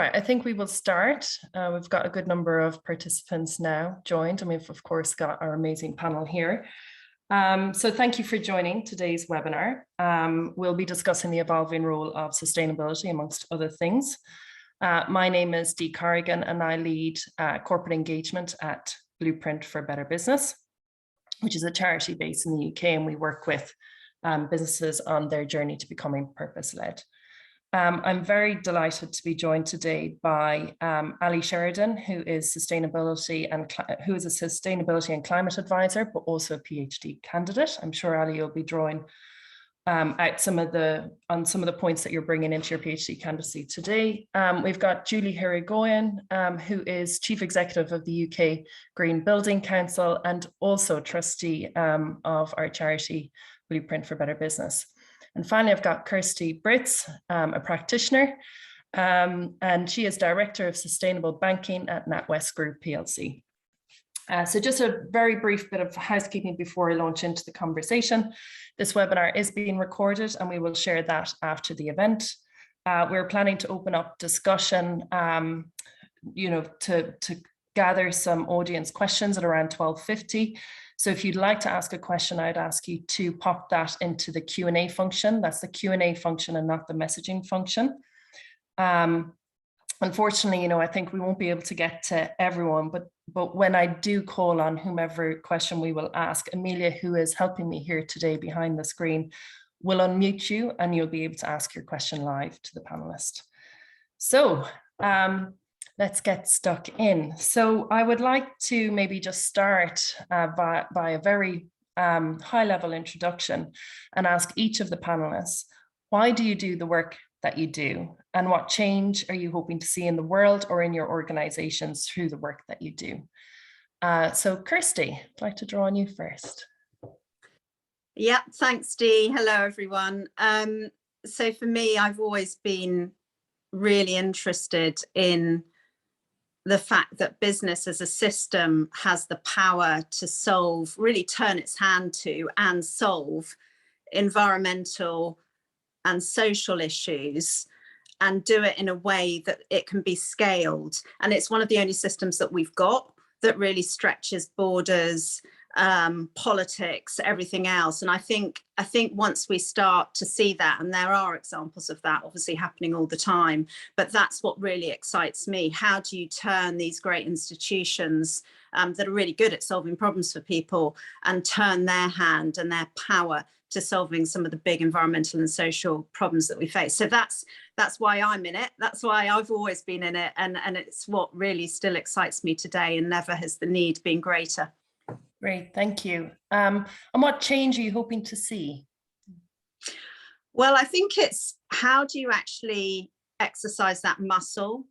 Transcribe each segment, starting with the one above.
right, I think we will start. We've got a good number of participants now joined, and we've of course got our amazing panel here. So thank you for joining today's webinar. We'll be discussing the evolving role of sustainability amongst other things. My name is Dee Corrigan and I lead corporate engagement at Blueprint for Better Business, which is a charity based in the UK, and we work with businesses on their journey to becoming purpose-led. I'm very delighted to be joined today by Ali Sheridan, who is a sustainability and climate advisor, but also a PhD candidate. I'm sure Ali, you'll be drawing out some of the points that you're bringing into your PhD candidacy today. We've got Julie Hirigoyen, who is Chief Executive of the UK Green Building Council and also trustee of our charity Blueprint for Better Business. And finally, I've got Kirsty Britz, a practitioner, and she is Director of Sustainable Banking at NatWest Group PLC. So just a very brief bit of housekeeping before I launch into the conversation. This webinar is being recorded and we will share that after the event. We're planning to open up discussion, to gather some audience questions at around 12:50. So if you'd like to ask a question, I'd ask you to pop that into the Q&A function. That's the Q&A function and not the messaging function. Unfortunately, I think we won't be able to get to everyone, but when I do call on whomever question we will ask, Amelia, who is helping me here today behind the screen, will unmute you and you'll be able to ask your question live to the panelist. So let's get stuck in. So I would like to maybe just start by a very high-level introduction and ask each of the panelists, why do you do the work that you do? And what change are you hoping to see in the world or in your organizations through the work that you do? So Kirsty, I'd like to draw on you first. Yeah, thanks, Dee. Hello, everyone. So for me, I've always been really interested in the fact that business as a system has the power to solve, really turn its hand to and solve environmental and social issues and do it in a way that it can be scaled. And it's one of the only systems that we've got that really stretches borders, politics, everything else. And I think once we start to see that, and there are examples of that obviously happening all the time, but that's what really excites me. How do you turn these great institutions that are really good at solving problems for people and turn their hand and their power to solving some of the big environmental and social problems that we face? So that's why I'm in it. That's why I've always been in it. And it's what really still excites me today, and never has the need been greater. Great, thank you. And what change are you hoping to see? Well, I think it's how do you actually exercise that muscle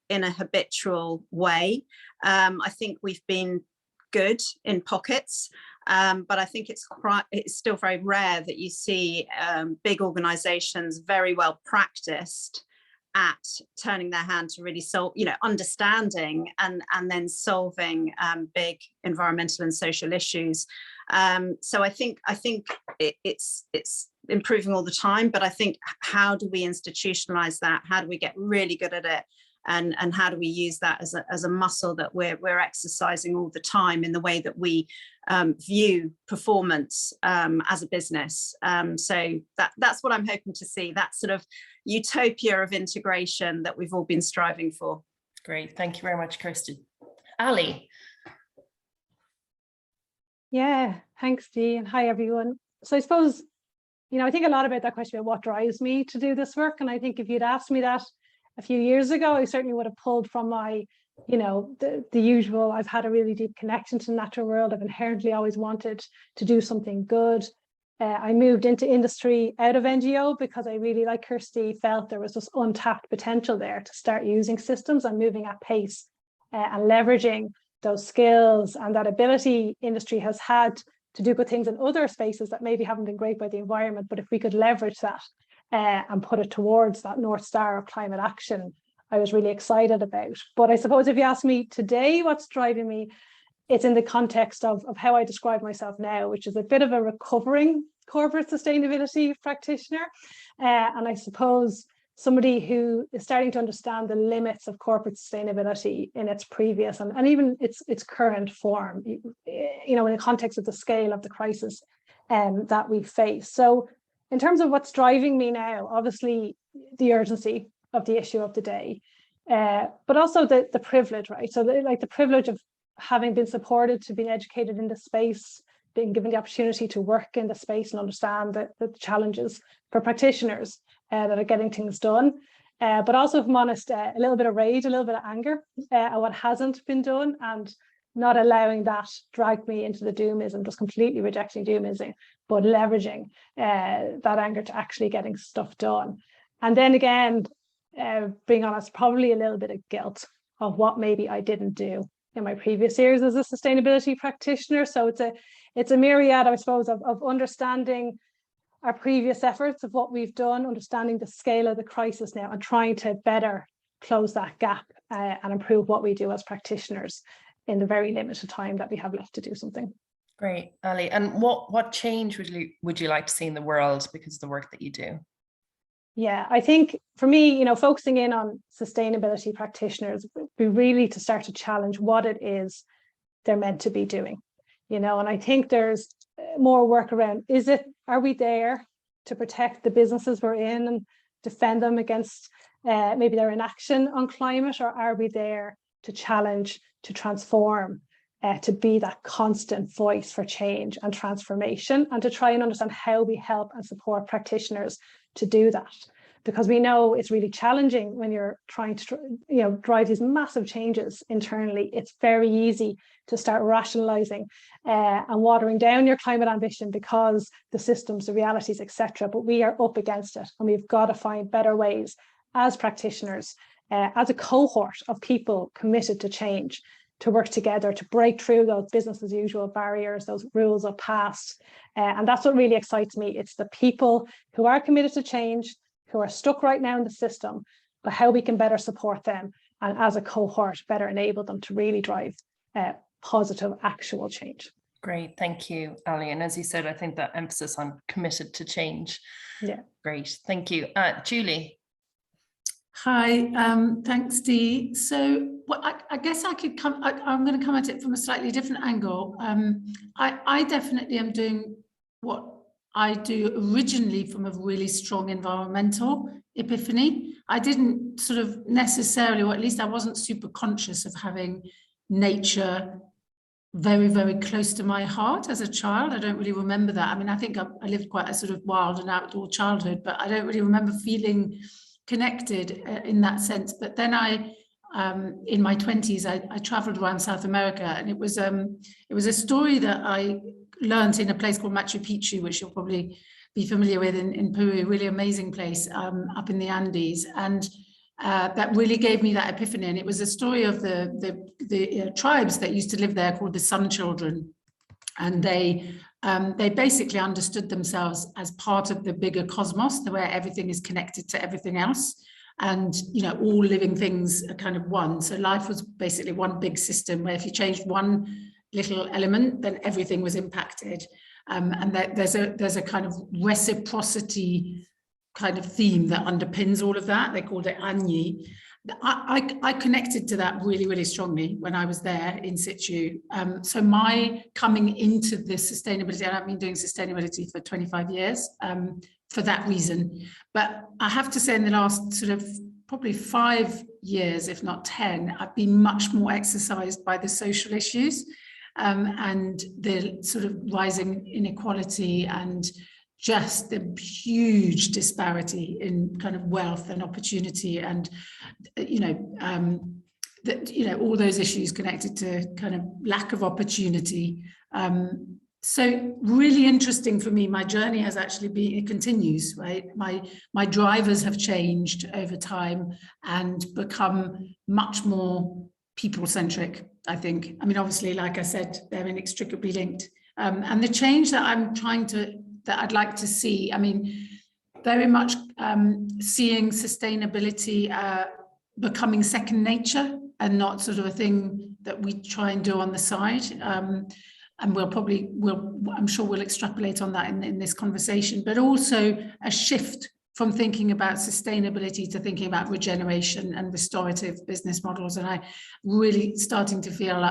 in a habitual way? I think we've been good in pockets, but I think it's still very rare that you see big organizations very well practiced at turning their hand to really solve, understanding and then solving big environmental and social issues. So I think it's improving all the time, but I think how do we institutionalize that? How do we get really good at it? And how do we use that as a muscle that we're exercising all the time in the way that we view performance as a business? So that's what I'm hoping to see, that sort of utopia of integration that we've all been striving for. Great, thank you very much, Kirsty. Ali. Yeah, thanks, Dee, and hi, everyone. So I suppose, I think a lot about that question about what drives me to do this work. And I think if you'd asked me that a few years ago, I certainly would have pulled from my, the usual. I've had a really deep connection to the natural world. I've inherently always wanted to do something good. I moved into industry out of NGO because I really, like Kirsty, felt there was this untapped potential there to start using systems and moving at pace and leveraging those skills and that ability industry has had to do good things in other spaces that maybe haven't been great by the environment. But if we could leverage that and put it towards that North Star of climate action, I was really excited about. But I suppose if you ask me today what's driving me, it's in the context of how I describe myself now, which is a bit of a recovering corporate sustainability practitioner. And I suppose somebody who is starting to understand the limits of corporate sustainability in its previous and even its current form, you know, in the context of the scale of the crisis that we face. So in terms of what's driving me now, obviously the urgency of the issue of the day, but also the privilege, right? So the privilege of having been supported, to being educated in the space, being given the opportunity to work in the space and understand the challenges for practitioners that are getting things done. But also, if I'm honest, a little bit of rage, a little bit of anger at what hasn't been done, and not allowing that drag me into the doomism, just completely rejecting doomism, but leveraging that anger to actually getting stuff done. And then again, being honest, probably a little bit of guilt of what maybe I didn't do in my previous years as a sustainability practitioner. So it's a myriad, I suppose, of understanding our previous efforts, of what we've done, understanding the scale of the crisis now, and trying to better close that gap and improve what we do as practitioners in the very limited time that we have left to do something. Great, Ali. And what change would you like to see in the world because of the work that you do? Yeah, I think for me, you know, focusing in on sustainability practitioners would be really to start to challenge what it is they're meant to be doing, you know, and I think there's more work around, are we there to protect the businesses we're in and defend them against maybe their inaction on climate, or are we there to challenge, to transform, to be that constant voice for change and transformation, and to try and understand how we help and support practitioners to do that? Because we know it's really challenging when you're trying to, you know, drive these massive changes internally. It's very easy to start rationalizing and watering down your climate ambition because the systems, the realities, etc. But we are up against it, and we've got to find better ways as practitioners, as a cohort of people committed to change, to work together to break through those business as usual barriers, those rules of past. And that's what really excites me. It's the people who are committed to change, who are stuck right now in the system, but how we can better support them, and as a cohort better enable them to really drive positive actual change. Great, thank you, Ali. And as you said, I think that emphasis on committed to change. Yeah. Great, thank you. Julie. Hi, thanks, Dee. So I guess I could I'm going to come at it from a slightly different angle. I definitely am doing what I do originally from a really strong environmental epiphany. I didn't sort of necessarily, or at least I wasn't super conscious of having nature very, very close to my heart as a child. I don't really remember that. I mean, I think I lived quite a sort of wild and outdoor childhood, but I don't really remember feeling connected in that sense. But then in my 20s, I traveled around South America, and it was a story that I learned in a place called Machu Picchu, which you'll probably be familiar with in Peru, a really amazing place up in the Andes. And that really gave me that epiphany. And it was a story of the tribes that used to live there called the Sun Children. And they basically understood themselves as part of the bigger cosmos, where everything is connected to everything else. And, you know, all living things are kind of one. So life was basically one big system where if you changed one little element, then everything was impacted. And there's a kind of reciprocity kind of theme that underpins all of that. They called it Anyi. I connected to that really, really strongly when I was there in situ. So my coming into this sustainability, and I've been doing sustainability for 25 years for that reason. But I have to say in the last sort of probably 5 years, if not 10, I've been much more exercised by the social issues and the sort of rising inequality and just the huge disparity in kind of wealth and opportunity, and all those issues connected to kind of lack of opportunity. So really interesting for me. My journey has actually been, it continues, right? My drivers have changed over time and become much more people-centric, I think. I mean, obviously, like I said, they're inextricably linked. And the change that I'd like to see, I mean, very much seeing sustainability becoming second nature and not sort of a thing that we try and do on the side. And I'm sure we'll extrapolate on that in this conversation, but also a shift from thinking about sustainability to thinking about regeneration and restorative business models. And I really starting to feel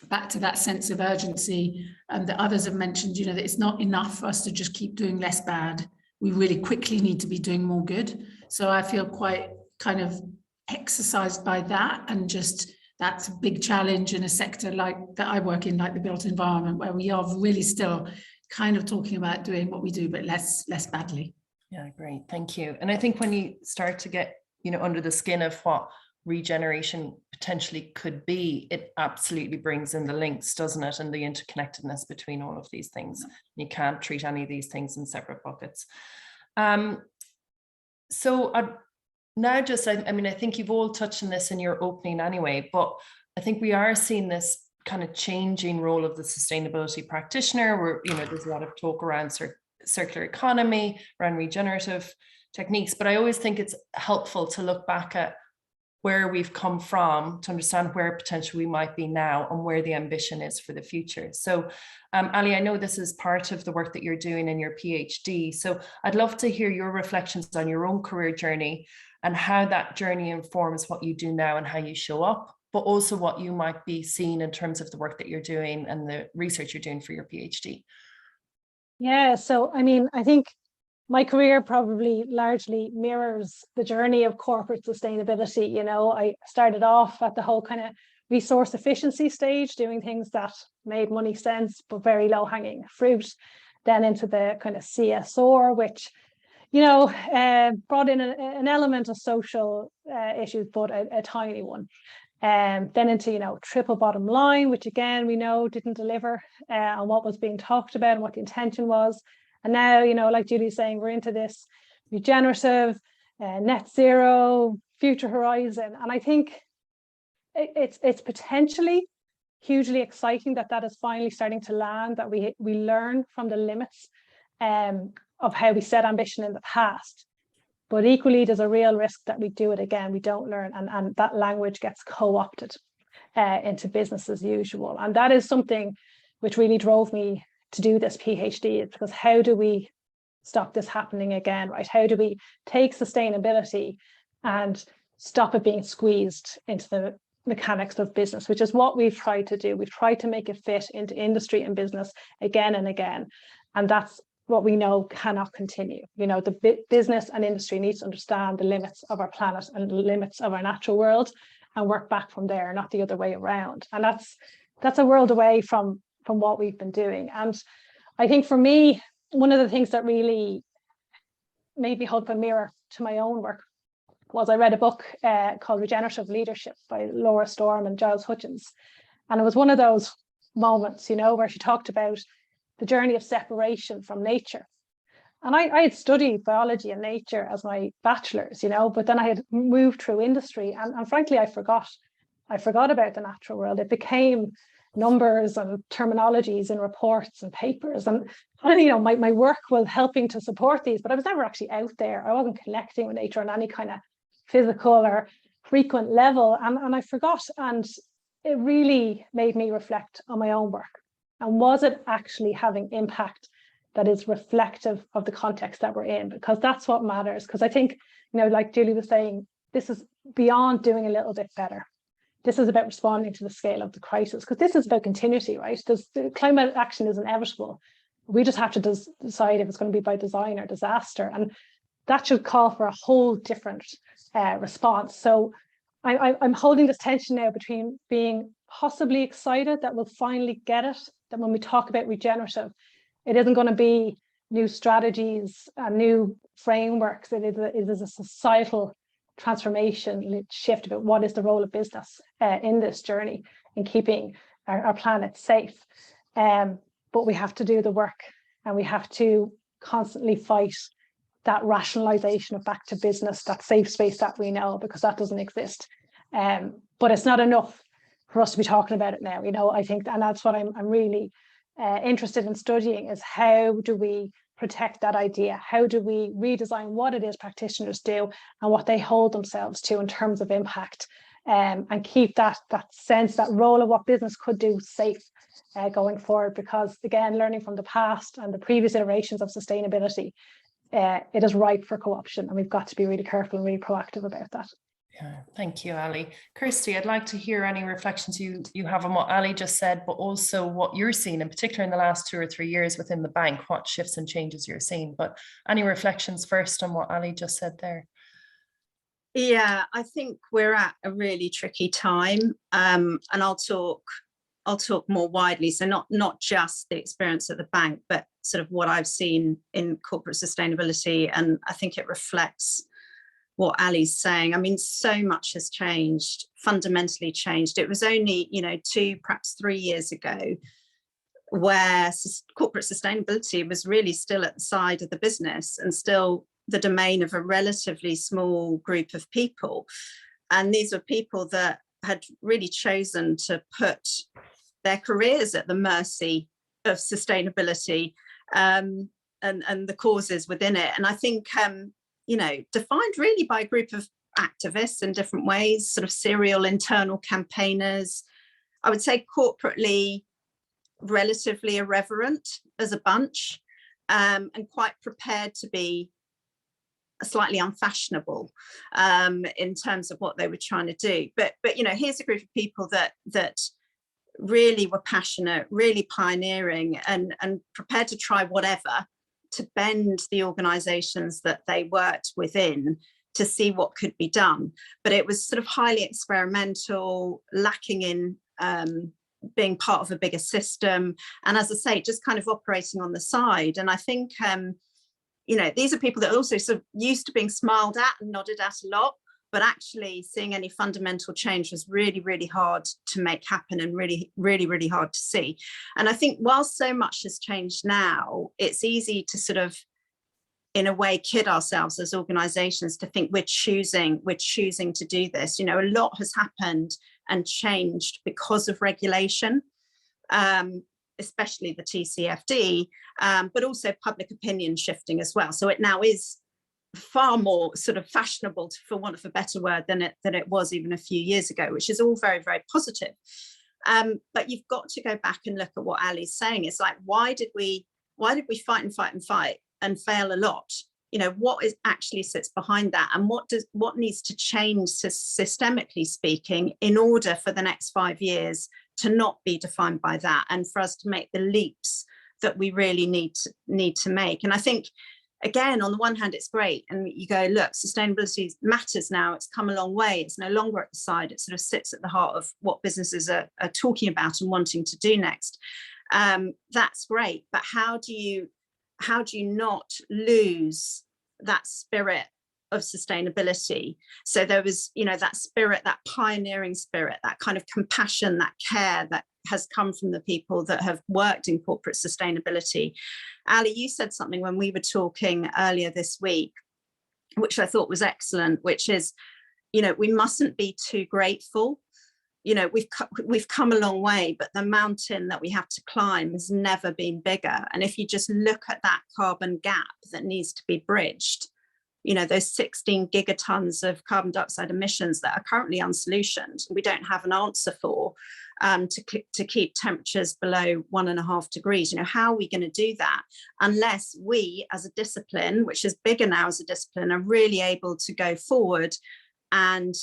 back to that sense of urgency that others have mentioned, you know, that it's not enough for us to just keep doing less bad. We really quickly need to be doing more good. So I feel quite kind of exercised by that, and just that's a big challenge in a sector like that I work in, like the built environment, where we are really still kind of talking about doing what we do, but less badly. Yeah, great. Thank you. And I think when you start to get, you know, under the skin of what regeneration potentially could be, it absolutely brings in the links, doesn't it? And the interconnectedness between all of these things. You can't treat any of these things in separate buckets. So now just, I mean, I think you've all touched on this in your opening anyway, but I think we are seeing this kind of changing role of the sustainability practitioner, where, you know, there's a lot of talk around circular economy, around regenerative techniques, but I always think it's helpful to look back at where we've come from to understand where potentially we might be now and where the ambition is for the future. So Ali, I know this is part of the work that you're doing in your PhD, so I'd love to hear your reflections on your own career journey and how that journey informs what you do now and how you show up, but also what you might be seeing in terms of the work that you're doing and the research you're doing for your PhD. Yeah, so I mean, I think my career probably largely mirrors the journey of corporate sustainability. You know, I started off at the whole kind of resource efficiency stage, doing things that made money sense, but very low hanging fruit, then into the kind of CSR, which, you know, brought in an element of social issues, but a tiny one. Then into, you know, triple bottom line, which again, we know didn't deliver on what was being talked about and what the intention was. And now, you know, like Julie's saying, we're into this regenerative, net zero, future horizon. And I think it's potentially hugely exciting that is finally starting to land, that we learn from the limits of how we set ambition in the past. But equally, there's a real risk that we do it again, we don't learn, and that language gets co-opted into business as usual. And that is something which really drove me to do this PhD, because how do we stop this happening again, right? How do we take sustainability and stop it being squeezed into the mechanics of business, which is what we've tried to do. We've tried to make it fit into industry and business again and again. And that's what we know cannot continue. You know, the business and industry needs to understand the limits of our planet and the limits of our natural world and work back from there, not the other way around. And that's a world away from what we've been doing. And I think for me, one of the things that really made me hold up a mirror to my own work was I read a book called Regenerative Leadership by Laura Storm and Giles Hutchins. And it was one of those moments, you know, where she talked about the journey of separation from nature. And I had studied biology and nature as my bachelor's, you know, but then I had moved through industry and frankly, I forgot about the natural world. It became numbers and terminologies in reports and papers. And, you know, my work was helping to support these, but I was never actually out there. I wasn't connecting with nature on any kind of physical or frequent level. And I forgot. And it really made me reflect on my own work. And was it actually having impact that is reflective of the context that we're in? Because that's what matters. Because I think, you know, like Julie was saying, this is beyond doing a little bit better. This is about responding to the scale of the crisis, because this is about continuity, right? The climate action is inevitable. We just have to decide if it's going to be by design or disaster. And that should call for a whole different response. So I'm holding this tension now between being possibly excited that we'll finally get it, that when we talk about regenerative, it isn't going to be new strategies and new frameworks. It is a societal transformation shift about what is the role of business in this journey in keeping our planet safe. But we have to do the work, and we have to constantly fight that rationalization of back to business, that safe space that we know, because that doesn't exist. But it's not enough for us to be talking about it now, you know, I think, and that's what I'm really interested in studying, is how do we protect that idea? How do we redesign what it is practitioners do and what they hold themselves to in terms of impact, and keep that sense, that role of what business could do safe going forward? Because again, learning from the past and the previous iterations of sustainability, it is ripe for co-option, and we've got to be really careful and really proactive about that. Yeah, thank you, Ali. Kirsty, I'd like to hear any reflections you have on what Ali just said, but also what you're seeing, in particular in the last 2 or 3 years within the bank, what shifts and changes you're seeing. But any reflections first on what Ali just said there? Yeah, I think we're at a really tricky time, and I'll talk more widely. So not just the experience at the bank, but sort of what I've seen in corporate sustainability, and I think it reflects what Ali's saying. I mean, so much has changed, fundamentally changed. It was only, 2, perhaps 3 years ago, where corporate sustainability was really still at the side of the business and still the domain of a relatively small group of people. And these were people that had really chosen to put their careers at the mercy of sustainability, and the causes within it. And I think, defined really by a group of activists in different ways, sort of serial internal campaigners, I would say corporately relatively irreverent as a bunch, and quite prepared to be slightly unfashionable in terms of what they were trying to do. But here's a group of people that really were passionate, really pioneering, and prepared to try whatever to bend the organizations that they worked within to see what could be done. But it was sort of highly experimental, lacking in being part of a bigger system. And as I say, just kind of operating on the side. And I think, these are people that are also sort of used to being smiled at and nodded at a lot, but actually seeing any fundamental change was really, really hard to make happen, and really, really, really hard to see. And I think while so much has changed now, it's easy to sort of, in a way, kid ourselves as organizations to think we're choosing to do this. A lot has happened and changed because of regulation, especially the TCFD, but also public opinion shifting as well. So it now is far more sort of fashionable, for want of a better word, than it was even a few years ago, which is all very, very positive. But you've got to go back and look at what Ali's saying. It's like, why did we fight and fail a lot? What actually sits behind that, and what needs to change systemically speaking in order for the next 5 years to not be defined by that, and for us to make the leaps that we really need to make. And I think, again, on the one hand, it's great, and you go, look, sustainability matters now. It's come a long way. It's no longer at the side. It sort of sits at the heart of what businesses are talking about and wanting to do next. That's great, but how do you not lose that spirit of sustainability? So there was, that spirit, that pioneering spirit, that kind of compassion, that care that has come from the people that have worked in corporate sustainability. Ali, you said something when we were talking earlier this week, which I thought was excellent, which is, we mustn't be too grateful. We've come a long way, but the mountain that we have to climb has never been bigger. And if you just look at that carbon gap that needs to be bridged, those 16 gigatons of carbon dioxide emissions that are currently unsolutioned, we don't have an answer for, to keep temperatures below 1.5 degrees. How are we going to do that unless we, as a discipline, which is bigger now as a discipline, are really able to go forward and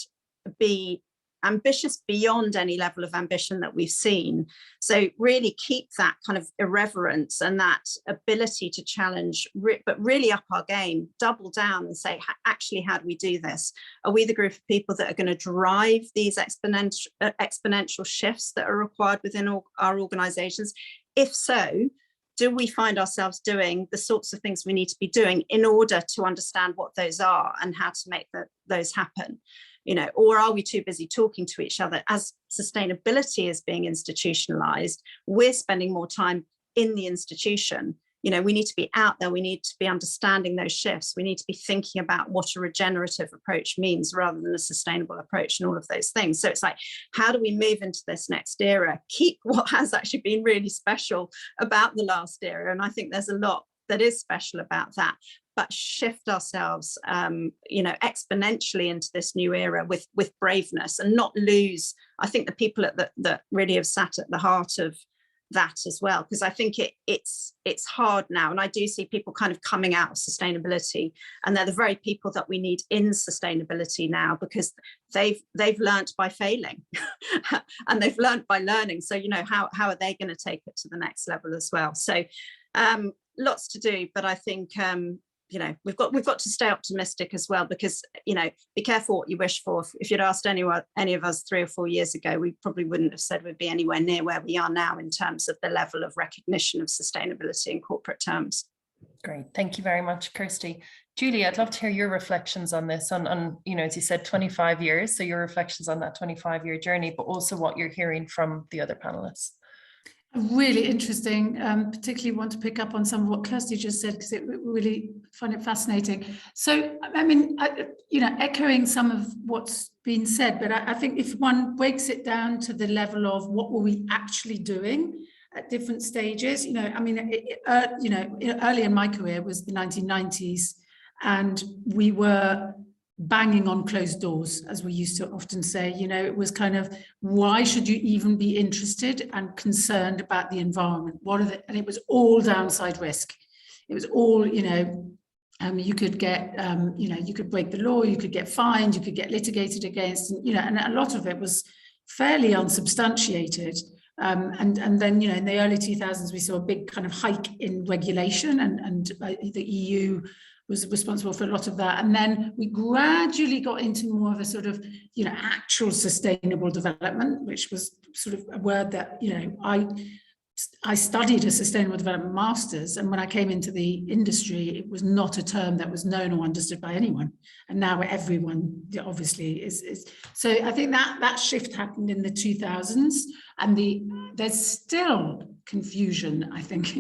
be ambitious beyond any level of ambition that we've seen. So really keep that kind of irreverence and that ability to challenge, but really up our game, double down and say, actually, how do we do this? Are we the group of people that are going to drive these exponential shifts that are required within our organizations? If so, do we find ourselves doing the sorts of things we need to be doing in order to understand what those are and how to make those happen? Or are we too busy talking to each other? As sustainability is being institutionalized, we're spending more time in the institution. We need to be out there. We need to be understanding those shifts. We need to be thinking about what a regenerative approach means rather than a sustainable approach, and all of those things. So it's like, how do we move into this next era? Keep what has actually been really special about the last era. And I think there's a lot that is special about that, but shift ourselves, exponentially into this new era with braveness, and not lose. I think the people that really have sat at the heart of that as well, because I think it's hard now, and I do see people kind of coming out of sustainability, and they're the very people that we need in sustainability now, because they've learnt by failing and they've learnt by learning. So, you know, how are they going to take it to the next level as well? So lots to do, but I think you know, we've got to stay optimistic as well, because, you know, be careful what you wish for. If you'd asked any of us 3 or 4 years ago, we probably wouldn't have said we'd be anywhere near where we are now in terms of the level of recognition of sustainability in corporate terms. Great, thank you very much, Kirsty. Julie, I'd love to hear your reflections on this, on you know, as you said, 25 years, so your reflections on that 25-year journey, but also what you're hearing from the other panelists. Really interesting, particularly want to pick up on some of what Kirsty just said, because it really find it fascinating. So, I mean, you know, echoing some of what's been said, but I think if one breaks it down to the level of what were we actually doing at different stages, you know, I mean, you know, early in my career was the 1990s, and we were banging on closed doors, as we used to often say. You know, it was kind of, why should you even be interested and concerned about the environment? And it was all downside risk. It was all, you know, you could get, you know, you could break the law, you could get fined, you could get litigated against, you know, and a lot of it was fairly unsubstantiated. And then, you know, in the early 2000s, we saw a big kind of hike in regulation, and the EU was responsible for a lot of that. And then we gradually got into more of a sort of, you know, actual sustainable development, which was sort of a word that, you know, I studied a sustainable development master's, and when I came into the industry, it was not a term that was known or understood by anyone. And now everyone obviously is. So I think that shift happened in the 2000s, and there's still confusion, I think,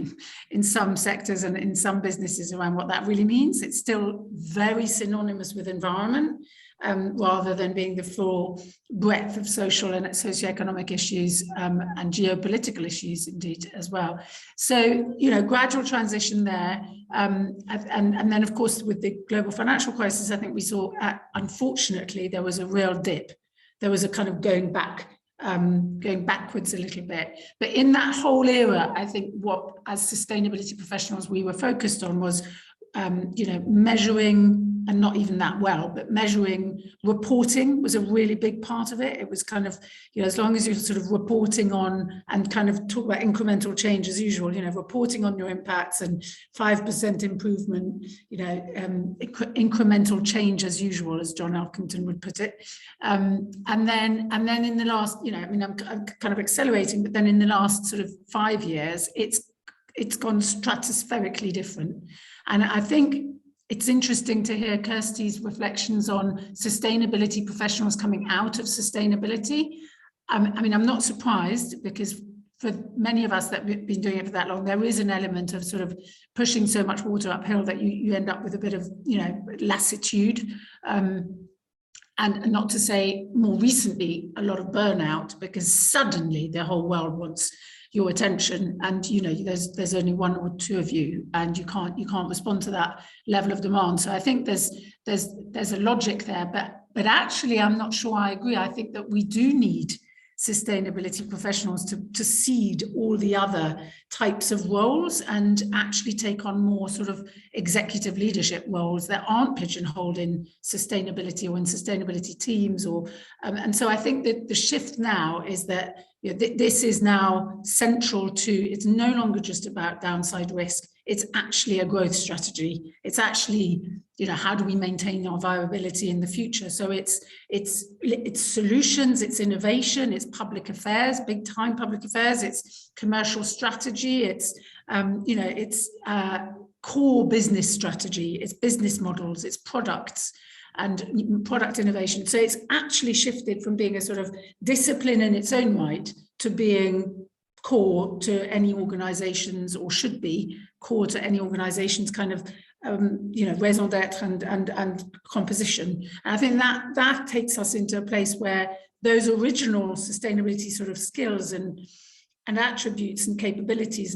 in some sectors and in some businesses around what that really means. It's still very synonymous with environment, rather than being the full breadth of social and socioeconomic issues, and geopolitical issues indeed as well. So, you know, gradual transition there. And then, of course, with the global financial crisis, I think we saw, unfortunately, there was a real dip. There was a kind of going backwards a little bit. But in that whole era, I think what, as sustainability professionals, we were focused on was, you know, measuring, and not even that well, but measuring, reporting was a really big part of it. It was kind of, you know, as long as you're sort of reporting on and kind of talk about incremental change as usual, you know, reporting on your impacts and 5% improvement, you know, incremental change as usual, as John Elkington would put it. And then in the last, you know, I mean, I'm kind of accelerating, but then in the last sort of 5 years, it's gone stratospherically different. And I think it's interesting to hear Kirsty's reflections on sustainability professionals coming out of sustainability. I mean, I'm not surprised, because for many of us that have been doing it for that long, there is an element of sort of pushing so much water uphill that you end up with a bit of, you know, lassitude. And not to say more recently, a lot of burnout, because suddenly the whole world wants your attention, and you know, there's only 1 or 2 of you, and you can't respond to that level of demand. So I think there's a logic there, but actually I'm not sure I agree. I think that we do need sustainability professionals to seed all the other types of roles and actually take on more sort of executive leadership roles that aren't pigeonholed in sustainability or in sustainability teams, or and so I think that the shift now is that, you know, this is now central to, it's no longer just about downside risk. It's actually a growth strategy. It's actually, you know, how do we maintain our viability in the future? So it's solutions, it's innovation, it's public affairs, big time public affairs, it's commercial strategy, it's, you know, it's core business strategy, it's business models, it's products and product innovation. So it's actually shifted from being a sort of discipline in its own right to being core to any organizations, or should be core to any organization's kind of, you know, raison d'etre and composition. And I think that takes us into a place where those original sustainability sort of skills and attributes and capabilities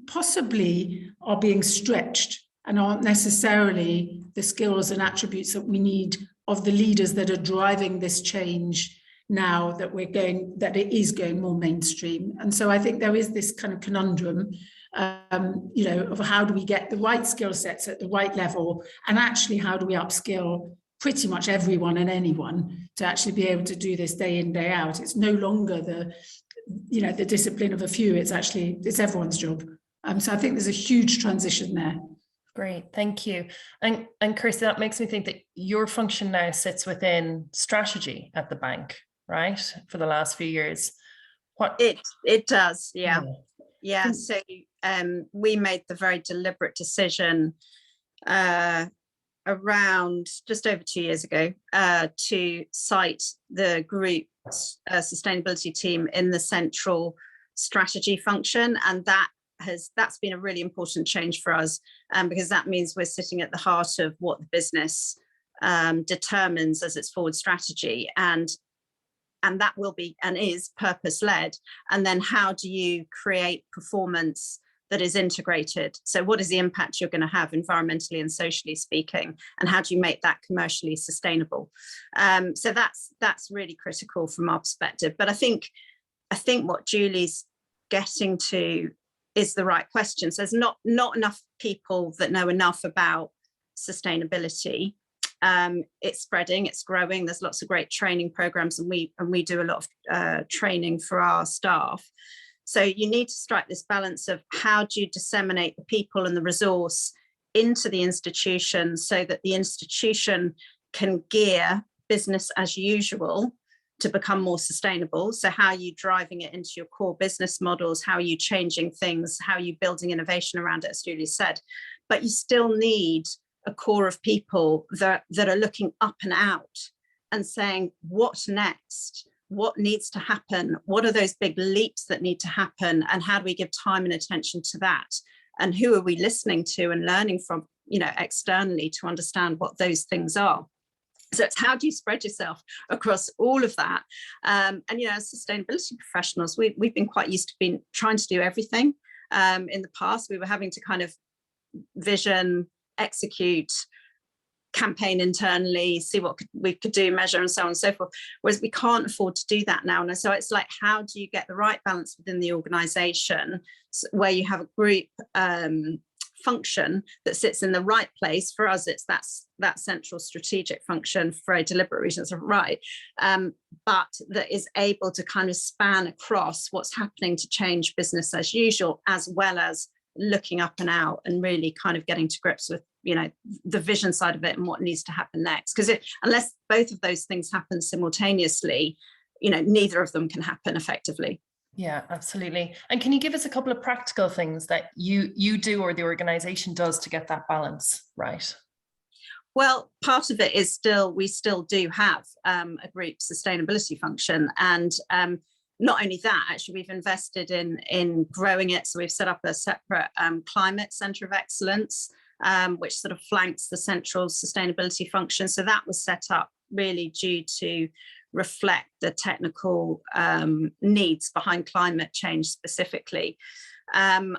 possibly are being stretched and aren't necessarily the skills and attributes that we need of the leaders that are driving this change now that it is going more mainstream. And so I think there is this kind of conundrum, of how do we get the right skill sets at the right level, and actually how do we upskill pretty much everyone and anyone to actually be able to do this day in, day out. It's no longer the discipline of a few, it's everyone's job. So I think there's a huge transition there. Great, thank you. And Kirsty, that makes me think that your function now sits within strategy at the bank, right? For the last few years. It does, yeah. Yeah, so we made the very deliberate decision around just over 2 years ago to cite the group sustainability team in the central strategy function, and that's been a really important change for us, because that means we're sitting at the heart of what the business determines as its forward strategy, and that will be and is purpose-led. And then how do you create performance that is integrated? So what is the impact you're going to have environmentally and socially speaking, and how do you make that commercially sustainable? So that's really critical from our perspective. But I think what Julie's getting to is the right question. So there's not enough people that know enough about sustainability. It's spreading, it's growing. There's lots of great training programs, and we do a lot of training for our staff. So you need to strike this balance of how do you disseminate the people and the resource into the institution so that the institution can gear business as usual to become more sustainable. So how are you driving it into your core business models? How are you changing things? How are you building innovation around it, as Julie said? But you still need a core of people that are looking up and out and saying, what next? What needs to happen? What are those big leaps that need to happen? And how do we give time and attention to that? And who are we listening to and learning from, externally to understand what those things are? So it's how do you spread yourself across all of that? And, as sustainability professionals, we've been quite used to trying to do everything. In the past, we were having to kind of vision, execute, campaign internally, see what we could do, measure, and so on and so forth. Whereas we can't afford to do that now. And so it's like, how do you get the right balance within the organization where you have a group function that sits in the right place? For us, it's that central strategic function for a deliberate reasons, right? But that is able to kind of span across what's happening to change business as usual, as well as looking up and out and really kind of getting to grips with the vision side of it and what needs to happen next. Because unless both of those things happen simultaneously, neither of them can happen effectively. Yeah, absolutely. And can you give us a couple of practical things that you do or the organization does to get that balance right? Well, part of it is we still do have a group sustainability function, and not only that, actually, we've invested in growing it. So we've set up a separate climate centre of excellence, which sort of flanks the central sustainability function. So that was set up really due to reflect the technical needs behind climate change specifically. And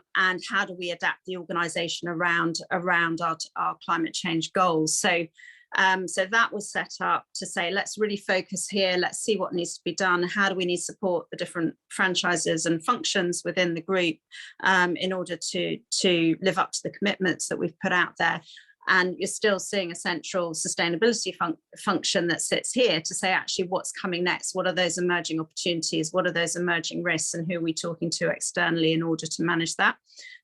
how do we adapt the organisation around our climate change goals? So that was set up to say, let's really focus here. Let's see what needs to be done. How do we need to support the different franchises and functions within the group in order to live up to the commitments that we've put out there? And you're still seeing a central sustainability function that sits here to say, actually, what's coming next? What are those emerging opportunities? What are those emerging risks? And who are we talking to externally in order to manage that?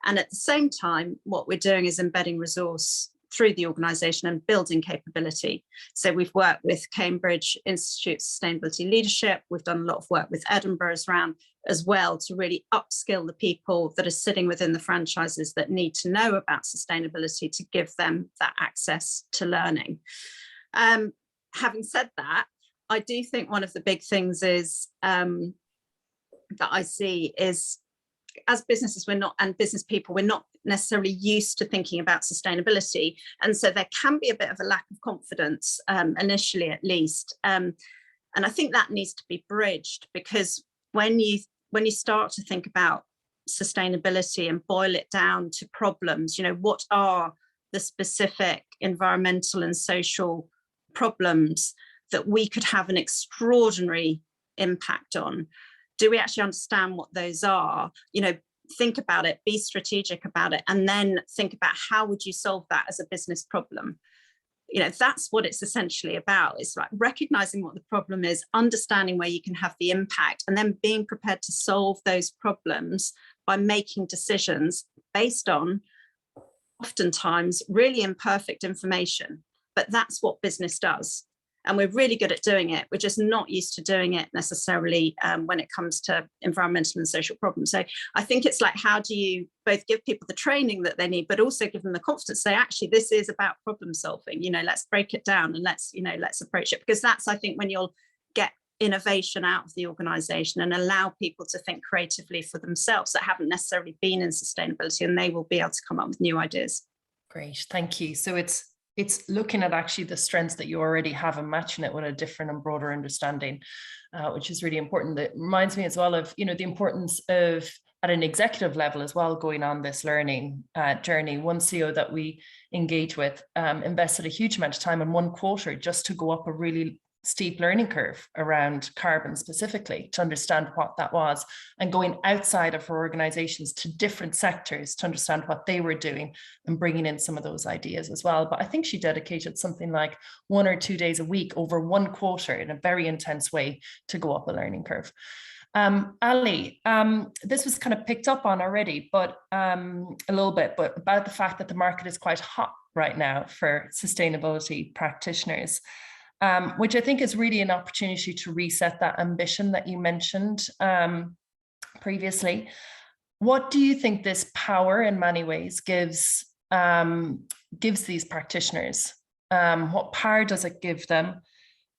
And at the same time, what we're doing is embedding resource through the organisation and building capability. So we've worked with Cambridge Institute of Sustainability Leadership. We've done a lot of work with Edinburgh's round as well to really upskill the people that are sitting within the franchises that need to know about sustainability to give them that access to learning. Having said that, I do think one of the big things is that I see is, as businesses, business people, we're not necessarily used to thinking about sustainability. And so there can be a bit of a lack of confidence, initially at least. And I think that needs to be bridged, because when you start to think about sustainability and boil it down to problems, what are the specific environmental and social problems that we could have an extraordinary impact on? Do we actually understand what those are? You know, think about it, be strategic about it, and then think about how would you solve that as a business problem? You know, that's what it's essentially about. It's like recognizing what the problem is, understanding where you can have the impact, and then being prepared to solve those problems by making decisions based on oftentimes really imperfect information. But that's what business does. And we're really good at doing it. We're just not used to doing it necessarily when it comes to environmental and social problems. So I think it's like, how do you both give people the training that they need, but also give them the confidence to say, actually, this is about problem solving. You know, let's break it down and let's approach it. Because that's, I think, when you'll get innovation out of the organization and allow people to think creatively for themselves that haven't necessarily been in sustainability, and they will be able to come up with new ideas. Great, thank you. So it's looking at actually the strengths that you already have and matching it with a different and broader understanding, which is really important. That reminds me as well of, you know, the importance of at an executive level as well, going on this learning journey. One CEO that we engage with invested a huge amount of time in one quarter just to go up a really steep learning curve around carbon specifically, to understand what that was, and going outside of her organizations to different sectors to understand what they were doing and bringing in some of those ideas as well. But I think she dedicated something like 1 or 2 days a week over one quarter in a very intense way to go up a learning curve. Ali, this was kind of picked up on already, but a little bit, but about the fact that the market is quite hot right now for sustainability practitioners. Which I think is really an opportunity to reset that ambition that you mentioned previously. What do you think this power in many ways gives these practitioners? What power does it give them?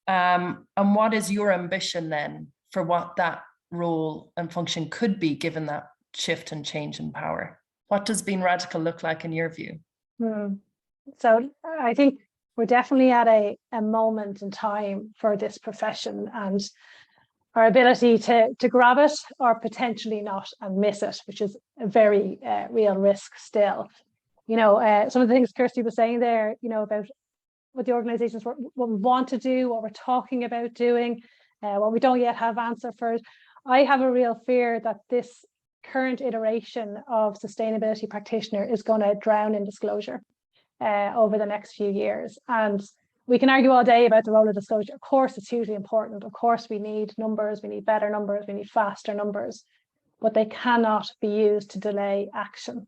And what is your ambition then for what that role and function could be, given that shift and change in power? What does being radical look like in your view? So I think we're definitely at a moment in time for this profession, and our ability to grab it or potentially not and miss it, which is a very real risk still. You know, some of the things Kirsty was saying there, you know, about what the organizations, what we want to do, what we're talking about doing, what we don't yet have answer for. I have a real fear that this current iteration of sustainability practitioner is going to drown in disclosure over the next few years. And we can argue all day about the role of disclosure. Of course, it's hugely important. Of course, we need numbers, we need better numbers, we need faster numbers, but they cannot be used to delay action.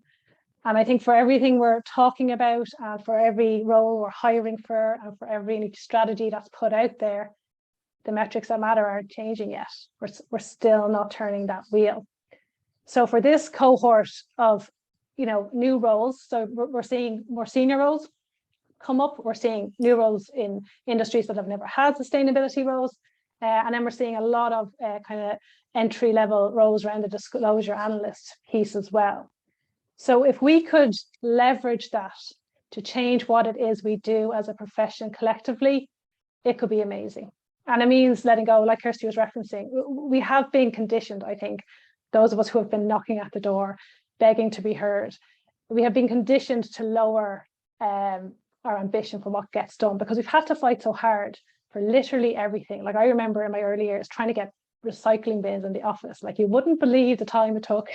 And I think for everything we're talking about, and for every role we're hiring for, and for every strategy that's put out there, the metrics that matter aren't changing yet. We're still not turning that wheel. So for this cohort of, you know, new roles, so we're seeing more senior roles come up. We're seeing new roles in industries that have never had sustainability roles, and then we're seeing a lot of kind of entry-level roles around the disclosure analyst piece as well. So if we could leverage that to change what it is we do as a profession collectively, it could be amazing. And it means letting go, like Kirsty was referencing. We have been conditioned, I think, those of us who have been knocking at the door, begging to be heard, we have been conditioned to lower our ambition for what gets done, because we've had to fight so hard for literally everything. Like I remember in my early years trying to get recycling bins in the office. Like you wouldn't believe the time it took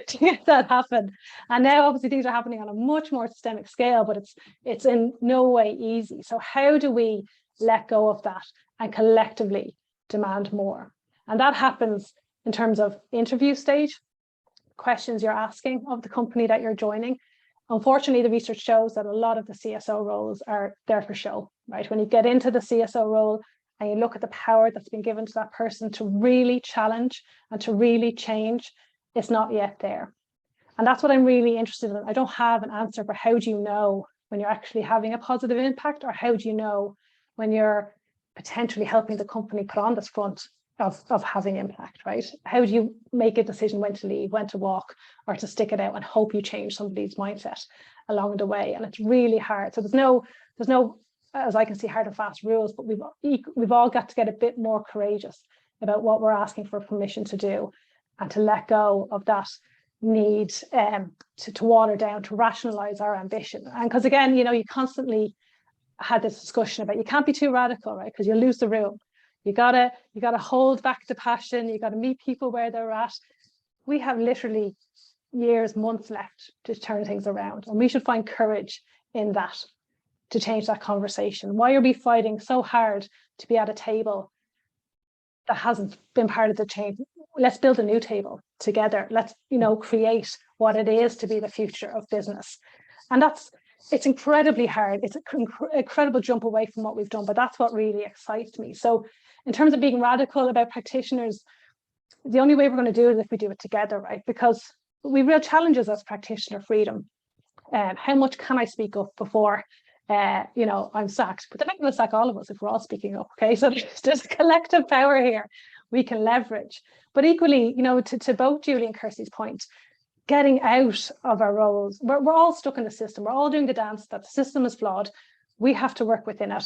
to get that happen. And now obviously things are happening on a much more systemic scale, but it's in no way easy. So how do we let go of that and collectively demand more? And that happens in terms of interview stage, questions you're asking of the company that you're joining. Unfortunately, the research shows that a lot of the CSO roles are there for show, right? When you get into the CSO role and you look at the power that's been given to that person to really challenge and to really change, it's not yet there. And that's what I'm really interested in. I don't have an answer for how do you know when you're actually having a positive impact, or how do you know when you're potentially helping the company put on this front of having impact, right? How do you make a decision when to leave, when to walk, or to stick it out and hope you change somebody's mindset along the way? And it's really hard. So there's no, as I can see, hard and fast rules, but we've all got to get a bit more courageous about what we're asking for permission to do, and to let go of that need to water down, to rationalize our ambition. And because again, you know, you constantly had this discussion about you can't be too radical, right? Because you'll lose the room. You gotta hold back the passion. You gotta meet people where they're at. We have literally years, months left to turn things around, and we should find courage in that to change that conversation. Why are we fighting so hard to be at a table that hasn't been part of the change? Let's build a new table together. Let's, create what it is to be the future of business. And it's incredibly hard. It's an incredible jump away from what we've done, but that's what really excites me. So in terms of being radical about practitioners, the only way we're going to do it is if we do it together, right? Because we have real challenges as practitioner freedom. How much can I speak up before I'm sacked? But they're not going to sack all of us if we're all speaking up. Okay, so there's a collective power here we can leverage. But equally, to both Julie and Kirsty's point, getting out of our roles. We're all stuck in the system. We're all doing the dance that the system is flawed. We have to work within it.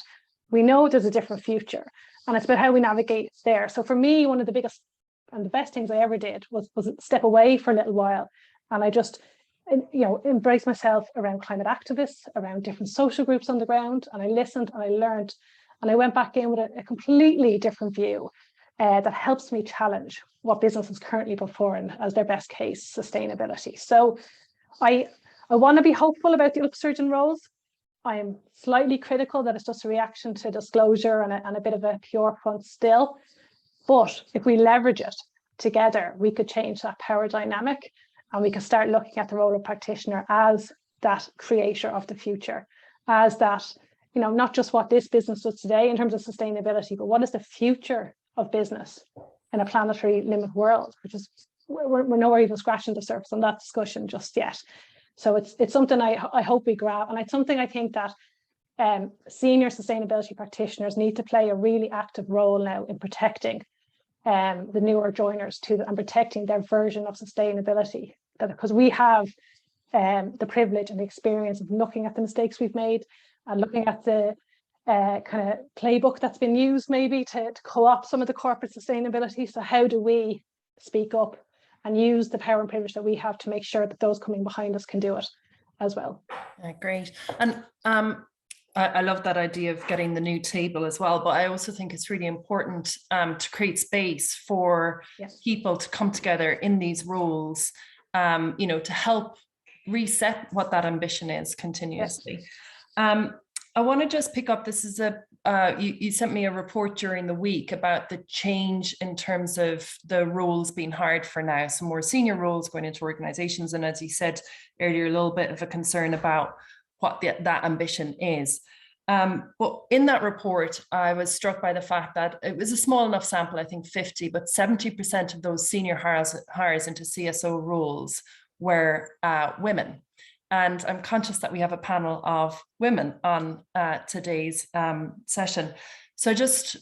We know there's a different future, and it's about how we navigate there. So for me, one of the biggest and the best things I ever did was step away for a little while, and I just embrace myself around climate activists, around different social groups on the ground, and I listened and I learned, and I went back in with a completely different view that helps me challenge what business is currently performing as their best case sustainability. So I want to be hopeful about the upsurge in roles. I am slightly critical that it's just a reaction to disclosure and a bit of a pure front still. But if we leverage it together, we could change that power dynamic, and we can start looking at the role of practitioner as that creator of the future, as that, not just what this business does today in terms of sustainability, but what is the future of business in a planetary limit world, which is, we're nowhere even scratching the surface on that discussion just yet. So it's something I hope we grab, and it's something I think that senior sustainability practitioners need to play a really active role now in protecting the newer joiners and protecting their version of sustainability. Because we have the privilege and the experience of looking at the mistakes we've made and looking at the kind of playbook that's been used maybe to co-opt some of the corporate sustainability. So how do we speak up and use the power and privilege that we have to make sure that those coming behind us can do it as well? Great. And I love that idea of getting the new table as well, but I also think it's really important to create space for people to come together in these roles, to help reset what that ambition is continuously. Yes. I want to just pick up, this is you sent me a report during the week about the change in terms of the roles being hired for now, some more senior roles going into organizations. And as you said earlier, a little bit of a concern about what that ambition is. But in that report, I was struck by the fact that it was a small enough sample, I think 50, but 70% of those senior hires into CSO roles were women. And I'm conscious that we have a panel of women on today's session. So just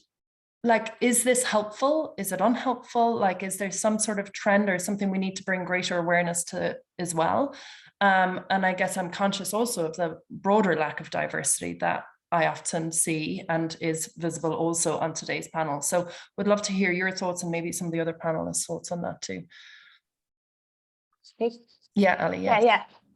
is this helpful? Is it unhelpful? Is there some sort of trend or something we need to bring greater awareness to as well? And I guess I'm conscious also of the broader lack of diversity that I often see and is visible also on today's panel. So would love to hear your thoughts and maybe some of the other panelists' thoughts on that too. Yeah, Ali.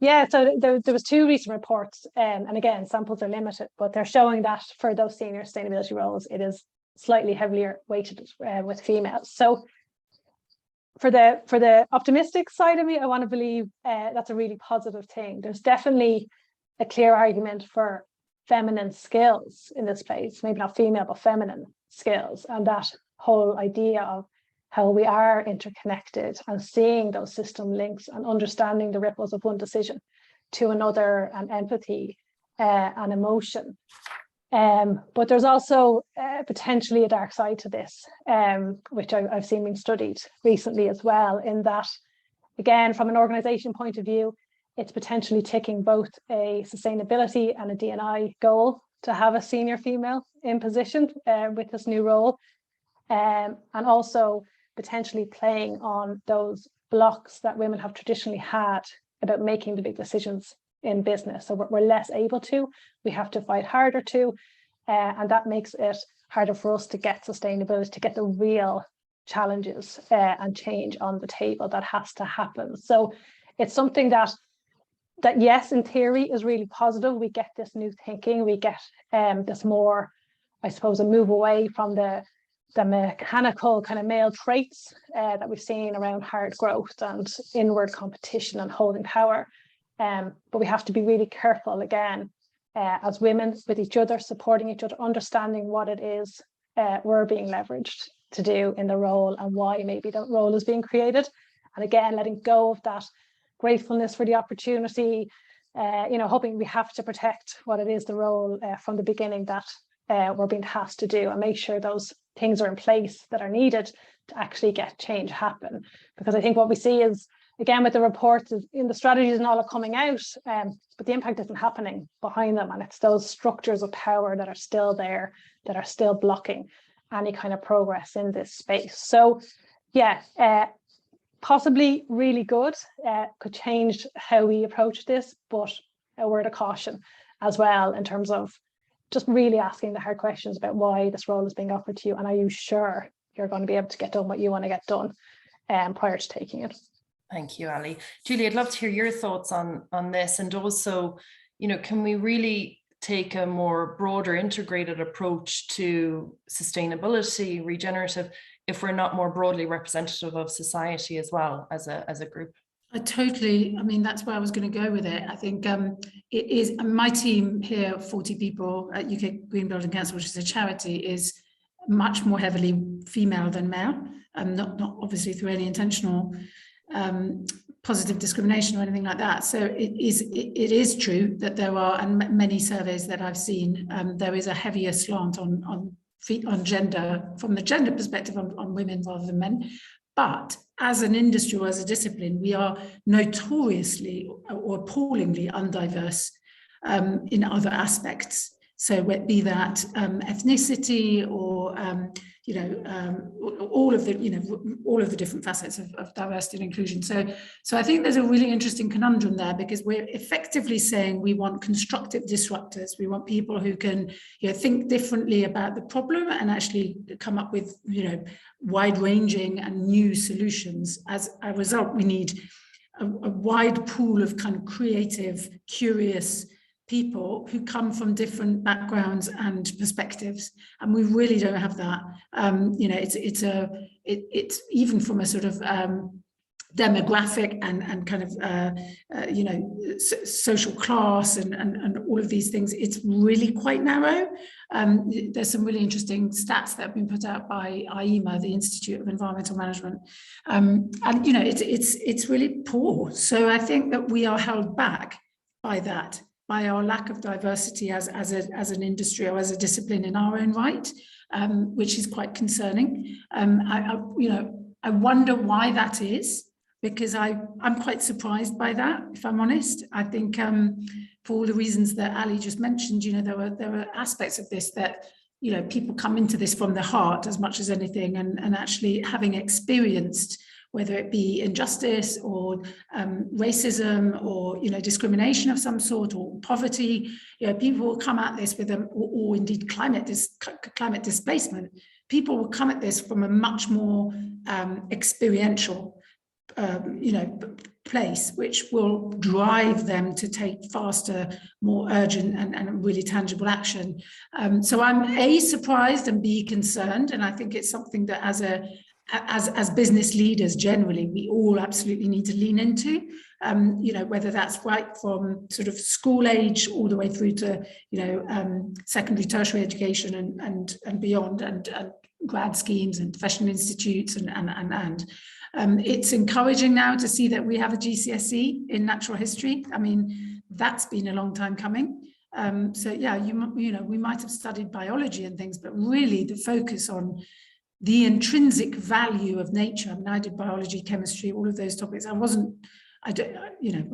Yeah, so there was 2 recent reports, and again, samples are limited, but they're showing that for those senior sustainability roles, it is slightly heavier weighted with females. So for the optimistic side of me, I want to believe that's a really positive thing. There's definitely a clear argument for feminine skills in this place, maybe not female, but feminine skills, and that whole idea of how we are interconnected and seeing those system links and understanding the ripples of one decision to another, and empathy and emotion. But there's also potentially a dark side to this, which I've seen being studied recently as well, in that, again, from an organization point of view, it's potentially ticking both a sustainability and a D&I goal to have a senior female in position with this new role, and also potentially playing on those blocks that women have traditionally had about making the big decisions in business. So we're less able to, we have to fight harder to, and that makes it harder for us to get sustainability, to get the real challenges and change on the table that has to happen. So it's something that yes, in theory is really positive. We get this new thinking, we get this more, I suppose, a move away from the the mechanical kind of male traits that we've seen around hard growth and inward competition and holding power. But we have to be really careful again as women with each other, supporting each other, understanding what it is we're being leveraged to do in the role and why maybe that role is being created. And again, letting go of that gratefulness for the opportunity, hoping we have to protect what it is the role from the beginning that we're being tasked to do, and make sure those things are in place that are needed to actually get change happen. Because I think what we see is, again, with the reports in the strategies and all are coming out, but the impact isn't happening behind them. And it's those structures of power that are still there, that are still blocking any kind of progress in this space. So yeah, possibly really good, could change how we approach this, but a word of caution as well in terms of just really asking the hard questions about why this role is being offered to you, and are you sure you're going to be able to get done what you want to get done prior to taking it. Thank you, Ali. Julie, I'd love to hear your thoughts on this, and also, can we really take a more broader integrated approach to sustainability, regenerative, if we're not more broadly representative of society as well as a group? I mean, that's where I was going to go with it. I think it is, my team here, 40 people at UK Green Building Council, which is a charity, is much more heavily female than male, not obviously through any intentional positive discrimination or anything like that. So it is true that there are, and many surveys that I've seen, there is a heavier slant on gender, from the gender perspective, on women rather than men. But as an industry or as a discipline, we are notoriously or appallingly undiverse in other aspects. So be that ethnicity or all of the different facets of diversity and inclusion. So I think there's a really interesting conundrum there, because we're effectively saying we want constructive disruptors. We want people who can think differently about the problem and actually come up with wide-ranging and new solutions. As a result, we need a wide pool of kind of creative, curious people who come from different backgrounds and perspectives, and we really don't have that. It's even from a sort of demographic and kind of social class and all of these things, it's really quite narrow. There's some really interesting stats that have been put out by IEMA, the Institute of Environmental Management, and it's really poor. So I think that we are held back by that, by our lack of diversity as an industry or as a discipline in our own right, which is quite concerning. I wonder why that is, because I'm quite surprised by that, if I'm honest. I think for all the reasons that Ali just mentioned, there are aspects of this that people come into this from the heart as much as anything, and actually having experienced, whether it be injustice or racism or discrimination of some sort or poverty, people will come at this with them, or indeed climate displacement. People will come at this from a much more experiential place, which will drive them to take faster, more urgent and really tangible action. So I'm surprised and concerned, and I think it's something that as business leaders generally, we all absolutely need to lean into, whether that's right from sort of school age all the way through to, secondary, tertiary education and beyond, and grad schemes and professional institutes and it's encouraging now to see that we have a GCSE in natural history. I mean, that's been a long time coming. So yeah, we might have studied biology and things, but really the focus on the intrinsic value of nature. I mean, I did biology, chemistry, all of those topics. It was